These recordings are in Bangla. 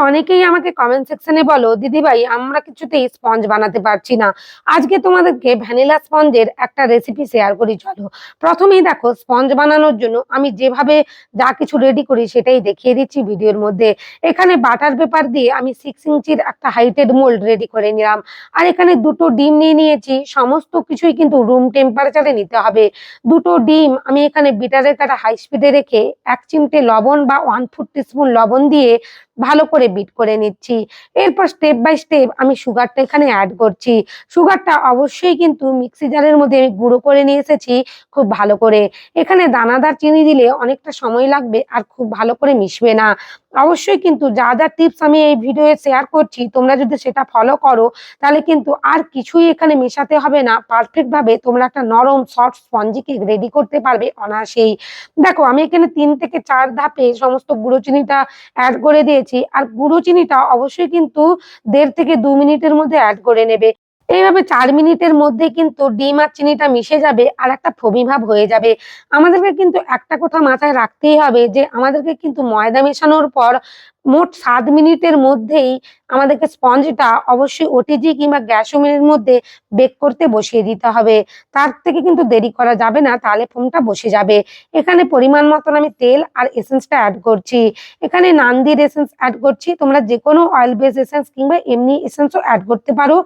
অনেকেই আমাকে কমেন্ট সেকশনে বলো, দিদিভাই আমরা কিছুতেই স্পঞ্জ বানাতে পারছি না। আজকে তোমাদেরকে ভ্যানিলা স্পঞ্জের একটা রেসিপি শেয়ার করি, চলো। প্রথমেই দেখো, স্পঞ্জ বানানোর জন্য আমি যেভাবে যা কিছু রেডি করি সেটাই দেখিয়ে দিচ্ছি ভিডিওর মধ্যে। এখানে বাটার পেপার দিয়ে আমি 6 ইঞ্চির একটা হাইটেড মোল্ড রেডি করে নিলাম। আর এখানে দুটো ডিম নিয়ে নিয়েছি। সমস্ত কিছুই কিন্তু রুম টেম্পারেচারে নিতে হবে। দুটো ডিম আমি এখানে বিটারের কাটা হাই স্পিডে রেখে 1 চিমটে লবণ বা 1/4 টিস্পুন লবণ দিয়ে ভালো করে বিট করে নিচ্ছি। এরপর স্টেপ বাই স্টেপ আমি সুগারটা এখানে অ্যাড করছি। সুগারটা অবশ্যই কিন্তু মিক্সি জারের মধ্যে আমি গুঁড়ো করে নিয়ে এসেছি খুব ভালো করে। এখানে দানাদার চিনি দিলে অনেকটা সময় লাগবে আর খুব ভালো করে মিশবে না। অবশ্যই কিন্তু যা যা টিপস আমি এই ভিডিওয়ে শেয়ার করছি, তোমরা যদি সেটা ফলো করো তাহলে কিন্তু আর কিছুই এখানে মেশাতে হবে না। পারফেক্ট ভাবে তোমরা একটা নরম সফট স্পঞ্জি কেক রেডি করতে পারবে অনায়াসেই। দেখো, আমি এখানে 3 থেকে 4 ধাপে সমস্ত গুঁড়ো চিনিটা অ্যাড করে দিয়েছি। আর গুঁড়ো চিনিটা অবশ্যই কিন্তু 1.5 থেকে 2 মিনিটের মধ্যে অ্যাড করে নেবে। এইভাবে 4 মিনিটের মধ্যে কিন্তু ডিম আর চিনিটা মিশে যাবে আর একটা ফোমি ভাব হয়ে যাবে। আমাদেরকে কিন্তু একটা কথা মাথায় রাখতেই হবে যে আমাদেরকে কিন্তু ময়দা মেশানোর পর মোট 7 মিনিটের মধ্যেই আমাদেরকে স্পঞ্জটা অবশ্যই ওটিজি কিংবা গ্যাস ওভেনের মধ্যে বেক করতে বসিয়ে দিতে হবে। তার থেকে কিন্তু দেরি করা যাবে না, তাহলে ফোমটা বসে যাবে। এখানে পরিমাণ মতন আমি তেল আর এসেন্সটা অ্যাড করছি। এখানে নান্দির এসেন্স অ্যাড করছি। তোমরা যেকোনো অয়েল বেস এসেন্স কিংবা এমনি এসেন্সও অ্যাড করতে পারো।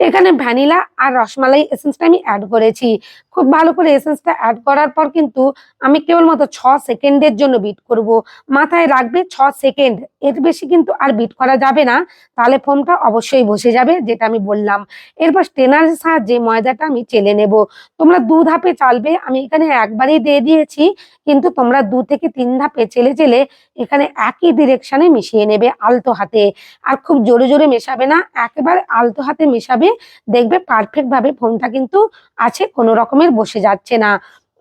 এখানে ভ্যানিলা আর রসমালাই এসেন্সটা আমি অ্যাড করেছি। খুব ভালো করে এসেন্সটা অ্যাড করার পর কিন্তু আমি কেবলমাত্র 6 সেকেন্ডের জন্য বিট করব। মাথায় রাখবে 6 সেকেন্ড, এর বেশি কিন্তু আর বিট করা যাবে না, তাহলে ফোমটা অবশ্যই বসে যাবে, যেটা আমি বললাম। এরপর স্টেনারের সাহায্যে ময়দাটা আমি চেলে নেব। তোমরা 2 ধাপে চালবে, আমি এখানে একবারেই দিয়ে দিয়েছি। কিন্তু তোমরা 2 থেকে 3 ধাপে চেলে চেলে এখানে একই ডিরেকশনে মিশিয়ে নেবে আলতো হাতে। আর খুব জোরে জোরে মেশাবে না, একেবারে আলতো হাতে মেশাবে। দেখবে পারফেক্ট ভাবে ফোমটা কিন্তু আছে, কোনো রকমের বসে যাচ্ছে না।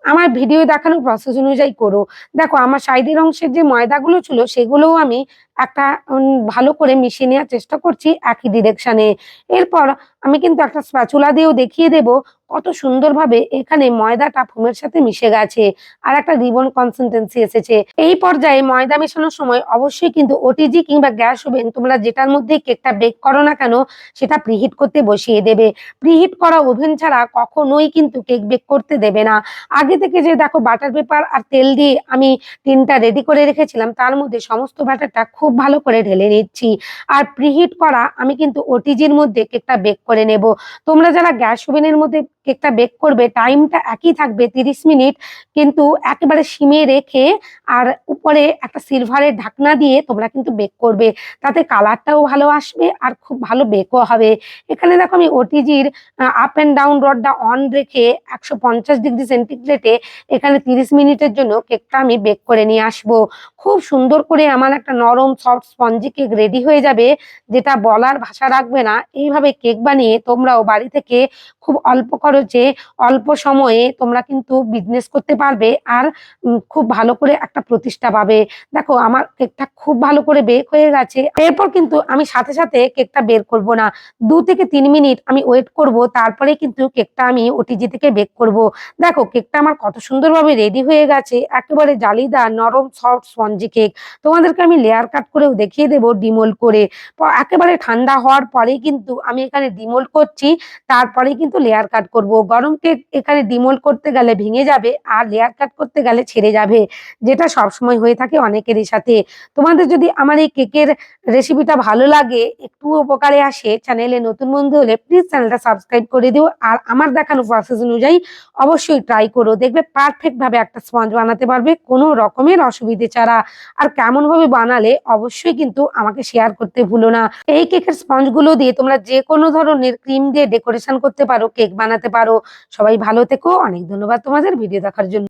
আমার ভিডিও দেখানো প্রসেস অনুযায়ী করো। দেখো, আমার সাইডের অংশের যে ময়দাগুলো ছিল সেগুলোও আমি একটা ভালো করে মিশিয়ে নেওয়ার চেষ্টা করছি একই ডিরেকশনে। এরপর আমি কিন্তু একটা স্প্যাচুলা দিয়েও দেখিয়ে দেব কত সুন্দরভাবে এখানে ময়দাটা ফোমের সাথে মিশে গেছে আর একটা রিবন কনসিস্টেন্সি এসেছে। এই পর্যায়ে ময়দা মেশানোর সময় অবশ্যই কিন্তু ওটিজি কিংবা গ্যাস ওভেন, তোমরা যেটার মধ্যে কেকটা বেক করো না কেন, সেটা প্রিহিট করতে বসিয়ে দেবে। প্রিহিট করা ওভেন ছাড়া কখনোই কিন্তু কেক বেক করতে দেবে না। আগে থেকে যে দেখো বাটার পেপার আর তেল দিয়ে আমি টিনটা রেডি করে রেখেছিলাম, তার মধ্যে সমস্ত ব্যাটারটা খুব ভালো করে ঢেলে নিচ্ছি। আর প্রিহিট করা আমি কিন্তু ওটিজির মধ্যে কেকটা বেক করে নেব। তোমরা যারা গ্যাস ওভেনের মধ্যে কেকটা বেক করবে, টাইমটা একই থাকবে 30 মিনিট, কিন্তু একেবারে সিমে রেখে আর উপরে একটা সিলভারের ঢাকনা দিয়ে তোমরা কিন্তু বেক করবে। তাতে কালারটাও ভালো আসবে আর খুব ভালো বেকও হবে। এখানে দেখো, আমি ওটিজির আপ অ্যান্ড ডাউন রডটা অন রেখে 150 ডিগ্রি সেন্টিগ্রেডে এখানে 30 মিনিটের জন্য কেকটা আমি বেক করে নিয়ে আসবো। খুব সুন্দর করে আমার একটা নরম সফট স্পঞ্জি কেক রেডি হয়ে যাবে, যেটা বলার ভাষা রাখবে না। এইভাবে কেক বানিয়ে তোমরাও বাড়ি থেকে খুব অল্প খরচে অল্প সময়ে তোমরা কিন্তু বিজনেস করতে পারবে আর খুব ভালো করে একটা প্রতিষ্ঠা পাবে। দেখো, আমার কেকটা খুব ভালো করে বেক হয়ে গেছে। এরপর কিন্তু আমি সাথে সাথে কেকটা বের করব না, 2 থেকে 3 মিনিট আমি ওয়েট করব, তারপরে কিন্তু কেকটা আমি ওটিজি থেকে বেক করব। দেখো, কেকটা আমার কত সুন্দরভাবে রেডি হয়ে গেছে, একেবারে জালিদার নরম সফট স্পঞ্জি কেক। তোমাদেরকে আমি লেয়ার কাট করেও দেখিয়ে দেবো ডিমোল্ড করে। একেবারে ঠান্ডা হওয়ার পরেই কিন্তু আমি এখানে ডিমোল্ড করছি, তারপরে কিন্তু লেয়ার কাট করব। গরম কেক এখানে ডিমোল্ড করতে গেলে ভেঙে যাবে আর লেয়ার কাট করতে গেলে ছেড়ে যাবে, যেটা সবসময় হয়ে থাকে অনেকেরই সাথে। তোমাদের যদি আমার এই কেকের রেসিপিটা ভালো লাগে, একটু উপকারে আসে, চ্যানেলে নতুন বন্ধু হলে প্লিজ চ্যানেলটা সাবস্ক্রাইব করে দিও। আর আমার দেখানো প্রসেস অনুযায়ী অবশ্যই ট্রাই করো, দেখবে পারফেক্ট ভাবে একটা স্পঞ্জ বানাতে পারবে কোনো রকমের অসুবিধে ছাড়া। আর কেমন ভাবে বানালে অবশ্যই কিন্তু আমাকে শেয়ার করতে ভুলো না। এই কেকের স্পঞ্জ গুলো দিয়ে তোমরা যে কোনো ধরনের ক্রিম দিয়ে ডেকোরেশন করতে পারো, কেক বানাতে পারো। সবাই ভালো থেকো, অনেক ধন্যবাদ তোমাদের ভিডিও দেখার জন্য।